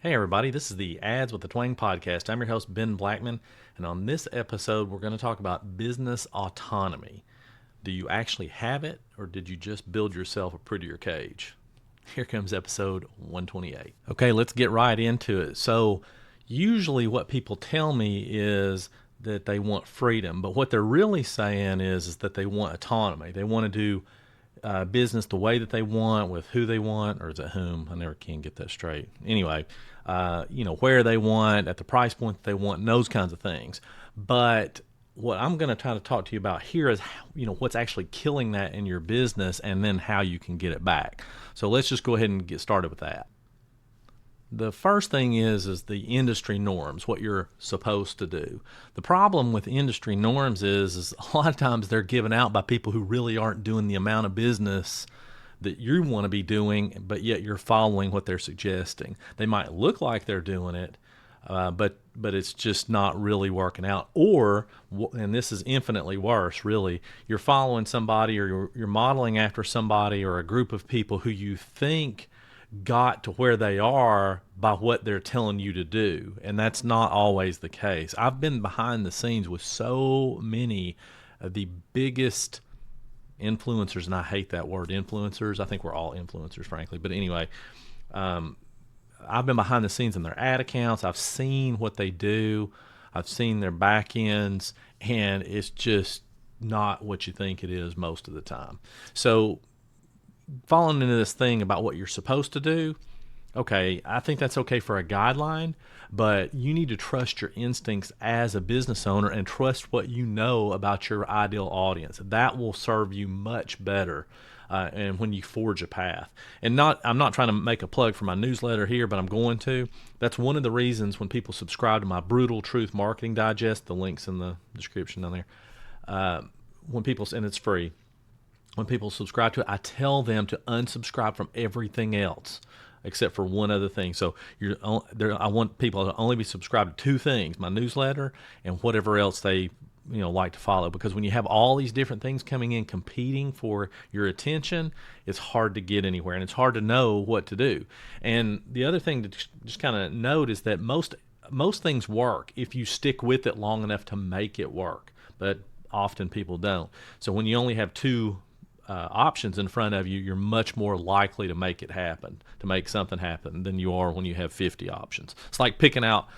Hey, everybody, this is the Ads with the Twang podcast. I'm your host, Ben Blackman, and on this episode, we're going to talk about business autonomy. Do you actually have it, or did you just build yourself a prettier cage? Here comes episode 128. Okay, let's get right into it. So, usually, what people tell me is that they want freedom, but what they're really saying is that they want autonomy. They want to do business the way that they want, with who they want, or is it whom? I never can get that straight. Anyway, where they want, at the price point that they want, and those kinds of things. But what I'm going to try to talk to you about here is, what's actually killing that in your business, and then how you can get it back. So let's just go ahead and get started with that. The first thing is the industry norms, what you're supposed to do. The problem with industry norms is a lot of times they're given out by people who really aren't doing the amount of business that you want to be doing, but yet you're following what they're suggesting. They might look like they're doing it, but it's just not really working out. Or, and this is infinitely worse, really, you're following somebody, or you're modeling after somebody or a group of people who you think got to where they are by what they're telling you to do, and that's not always the case. I've been behind the scenes with so many of the biggest influencers, and I hate that word, influencers. I think we're all influencers, frankly, but anyway, I've been behind the scenes in their ad accounts. I've seen what they do. I've seen their back ends, and it's just not what you think it is most of the time. So falling into this thing about what you're supposed to do, okay, I think that's okay for a guideline, but you need to trust your instincts as a business owner and trust what you know about your ideal audience. That will serve you much better and when you forge a path. And I'm not trying to make a plug for my newsletter here, but I'm going to. That's one of the reasons when people subscribe to my Brutal Truth Marketing Digest, the link's in the description down there, and it's free. When people subscribe to it, I tell them to unsubscribe from everything else except for one other thing. So I want people to only be subscribed to two things: my newsletter and whatever else they like to follow. Because when you have all these different things coming in competing for your attention, it's hard to get anywhere, and it's hard to know what to do. And the other thing to just kind of note is that most things work if you stick with it long enough to make it work, but often people don't. So when you only have two options in front of you, you're much more likely to make something happen than you are when you have 50 options. It's like picking out,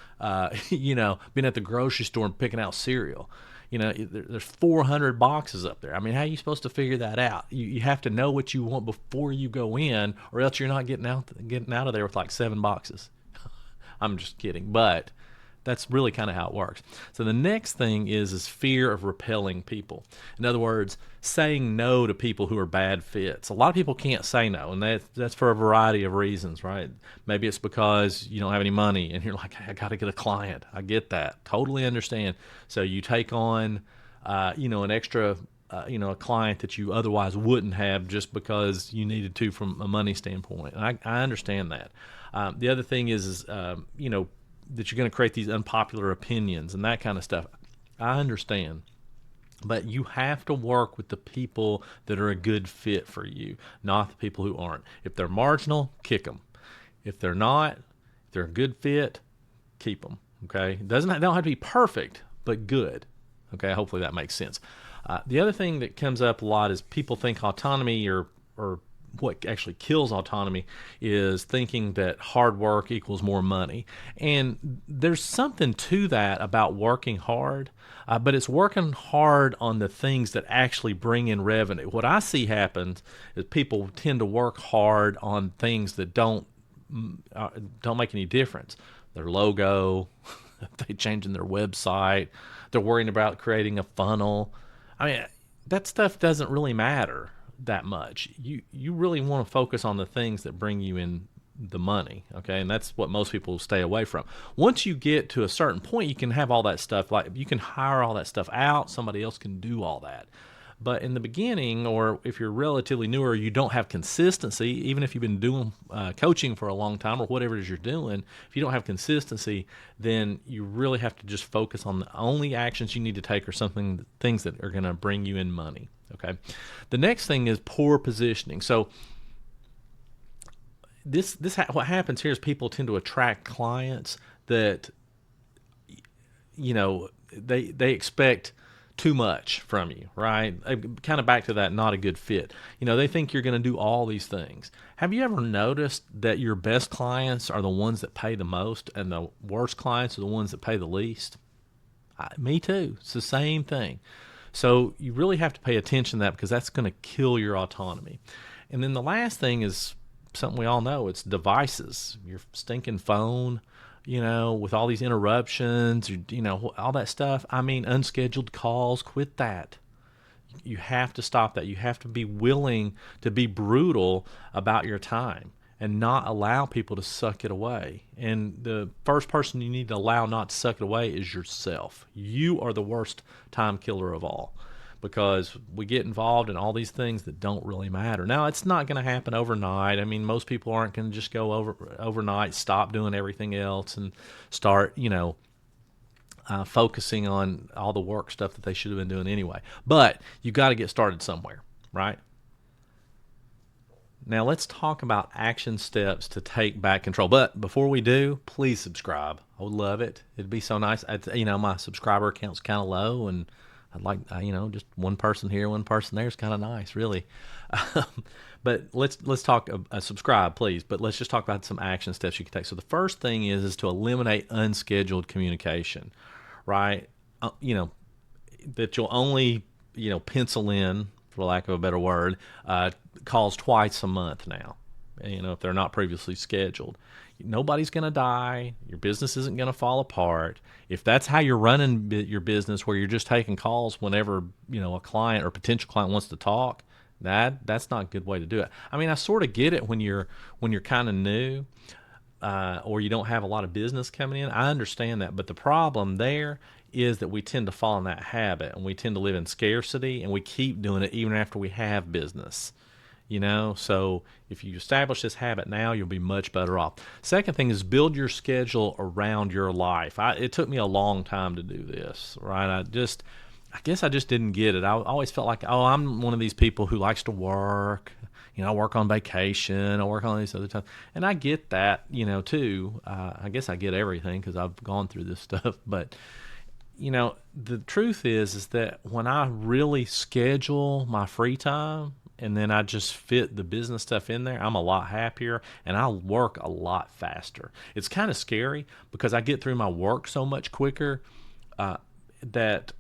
being at the grocery store and picking out cereal. There's 400 boxes up there. I mean, how are you supposed to figure that out? You have to know what you want before you go in, or else you're not getting out of there with like 7 boxes. I'm just kidding, but that's really kind of how it works. So the next thing is fear of repelling people. In other words, saying no to people who are bad fits. A lot of people can't say no, and that's for a variety of reasons, right? Maybe it's because you don't have any money, and you're like, I got to get a client. I get that. Totally understand. So you take on, an extra, a client that you otherwise wouldn't have just because you needed to from a money standpoint. And I understand that. The other thing is that you're going to create these unpopular opinions and that kind of stuff. I understand. But you have to work with the people that are a good fit for you, not the people who aren't. If they're marginal, kick them. If they're not, if they're a good fit, keep them. Okay? They don't have to be perfect, but good. Okay? Hopefully that makes sense. The other thing that comes up a lot is people think autonomy or what actually kills autonomy is thinking that hard work equals more money. And there's something to that about working hard, but it's working hard on the things that actually bring in revenue. What I see happens is people tend to work hard on things that don't make any difference. Their logo, they changing their website, they're worrying about creating a funnel. I mean, that stuff doesn't really matter that much. You really want to focus on the things that bring you in the money, okay? And that's what most people stay away from. Once you get to a certain point, you can have all that stuff, like you can hire all that stuff out, somebody else can do all that. But in the beginning, or if you're relatively newer, you don't have consistency, even if you've been doing coaching for a long time or whatever it is you're doing, if you don't have consistency, then you really have to just focus on the only actions you need to take are things that are going to bring you in money. Okay. The next thing is poor positioning. So what happens here is people tend to attract clients that, they expect too much from you, right? Kind of back to that, not a good fit. They think you're going to do all these things. Have you ever noticed that your best clients are the ones that pay the most and the worst clients are the ones that pay the least? Me too. It's the same thing. So you really have to pay attention to that because that's going to kill your autonomy. And then the last thing is something we all know. It's devices. Your stinking phone, with all these interruptions, all that stuff. I mean, unscheduled calls, quit that. You have to stop that. You have to be willing to be brutal about your time and not allow people to suck it away. And the first person you need to allow not to suck it away is yourself. You are the worst time killer of all, because we get involved in all these things that don't really matter. Now, it's not going to happen overnight. I mean, most people aren't going to just go overnight, stop doing everything else and start, focusing on all the work stuff that they should have been doing anyway. But you got to get started somewhere, right? Now, let's talk about action steps to take back control. But before we do, please subscribe. I would love it. It'd be so nice. My subscriber count's kind of low, and I'd like, just one person here, one person there is kind of nice, really. But let's talk, subscribe, please. But let's just talk about some action steps you can take. So the first thing is to eliminate unscheduled communication, right? That you'll only, pencil in, for lack of a better word, calls twice a month now, if they're not previously scheduled. Nobody's going to die. Your business isn't going to fall apart. If that's how you're running your business, where you're just taking calls whenever, a client or potential client wants to talk, that's not a good way to do it. I mean, I sort of get it when you're kind of new, or you don't have a lot of business coming in. I understand that. But the problem there is that we tend to fall in that habit, and we tend to live in scarcity, and we keep doing it even after we have business. So if you establish this habit now, you'll be much better off. Second thing is build your schedule around your life. It took me a long time to do this, right? I guess I just didn't get it. I always felt like, I'm one of these people who likes to work. I work on vacation. I work on these other times. And I get that, too. I guess I get everything because I've gone through this stuff. But, the truth is that when I really schedule my free time, and then I just fit the business stuff in there, I'm a lot happier and I work a lot faster. It's kind of scary because I get through my work so much quicker that,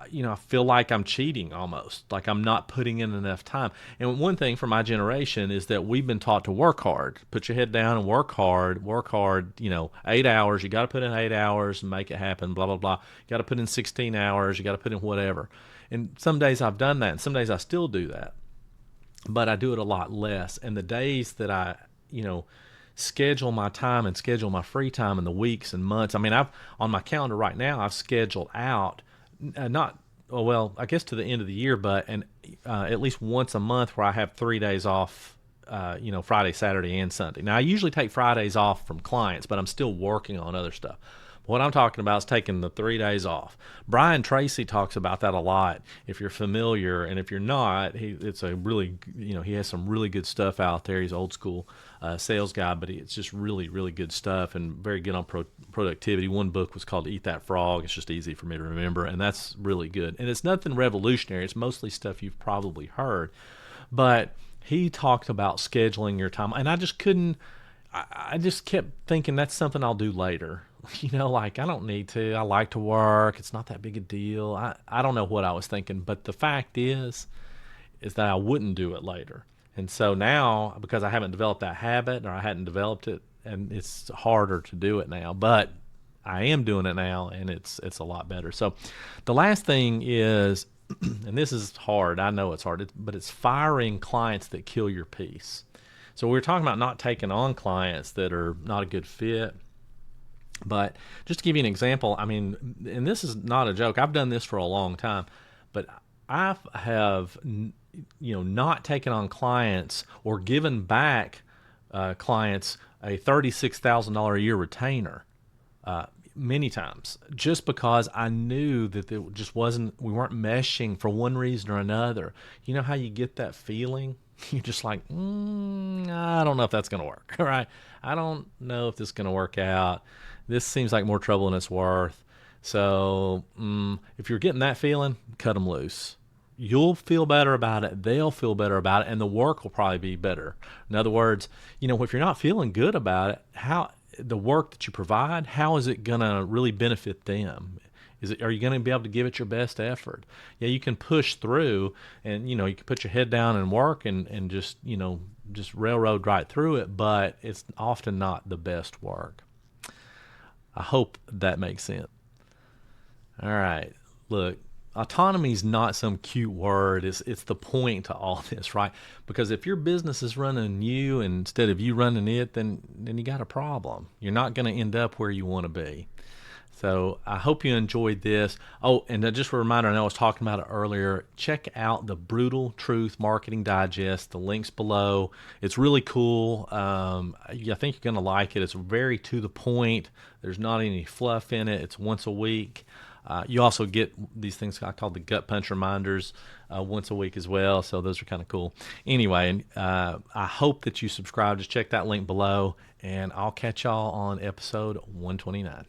I feel like I'm cheating almost, like I'm not putting in enough time. And one thing for my generation is that we've been taught to work hard. Put your head down and work hard, 8 hours. You got to put in 8 hours and make it happen, blah, blah, blah. You got to put in 16 hours. You got to put in whatever. And some days I've done that, and some days I still do that. But I do it a lot less. And the days that I, schedule my time and schedule my free time in the weeks and months. I mean, on my calendar right now, I've scheduled out I guess to the end of the year, but at least once a month where I have 3 days off, Friday, Saturday, and Sunday. Now, I usually take Fridays off from clients, but I'm still working on other stuff. What I'm talking about is taking the 3 days off. Brian Tracy talks about that a lot, if you're familiar. And if you're not, it's a really, he has some really good stuff out there. He's an old school sales guy, but it's just really, really good stuff and very good on productivity. One book was called Eat That Frog. It's just easy for me to remember, and that's really good. And it's nothing revolutionary. It's mostly stuff you've probably heard. But he talked about scheduling your time, and I just couldn't, I just kept thinking that's something I'll do later. Like I don't need to. I like to work. It's not that big a deal. I don't know what I was thinking, but the fact is that I wouldn't do it later. And so now, because I haven't developed that habit, or I hadn't developed it, and it's harder to do it now, but I am doing it now, and it's a lot better. So the last thing is, and this is hard. I know it's hard, but it's firing clients that kill your peace. So we're talking about not taking on clients that are not a good fit. But just to give you an example, I mean, and this is not a joke. I've done this for a long time, but I have, not taken on clients or given back clients a $36,000 a year retainer many times, just because I knew that we weren't meshing for one reason or another. You know how you get that feeling? you're just like, I don't know if that's going to work. All right. I don't know if this is going to work out. This seems like more trouble than it's worth. So if you're getting that feeling, cut them loose. You'll feel better about it. They'll feel better about it, and the work will probably be better. In other words, if you're not feeling good about it, how the work that you provide, how is it going to really benefit them? Are you going to be able to give it your best effort? Yeah, you can push through, and you can put your head down and work, and just railroad right through it. But it's often not the best work. I hope that makes sense. All right. Look, autonomy is not some cute word. It's the point to all this, right? Because if your business is running you instead of you running it, then you got a problem. You're not going to end up where you want to be. So I hope you enjoyed this. Oh, and just a reminder, I know I was talking about it earlier. Check out the Brutal Truth Marketing Digest. The link's below. It's really cool. I think you're going to like it. It's very to the point. There's not any fluff in it. It's once a week. You also get these things I call the gut punch reminders once a week as well. So those are kind of cool. Anyway, I hope that you subscribe. Just check that link below, and I'll catch y'all on episode 129.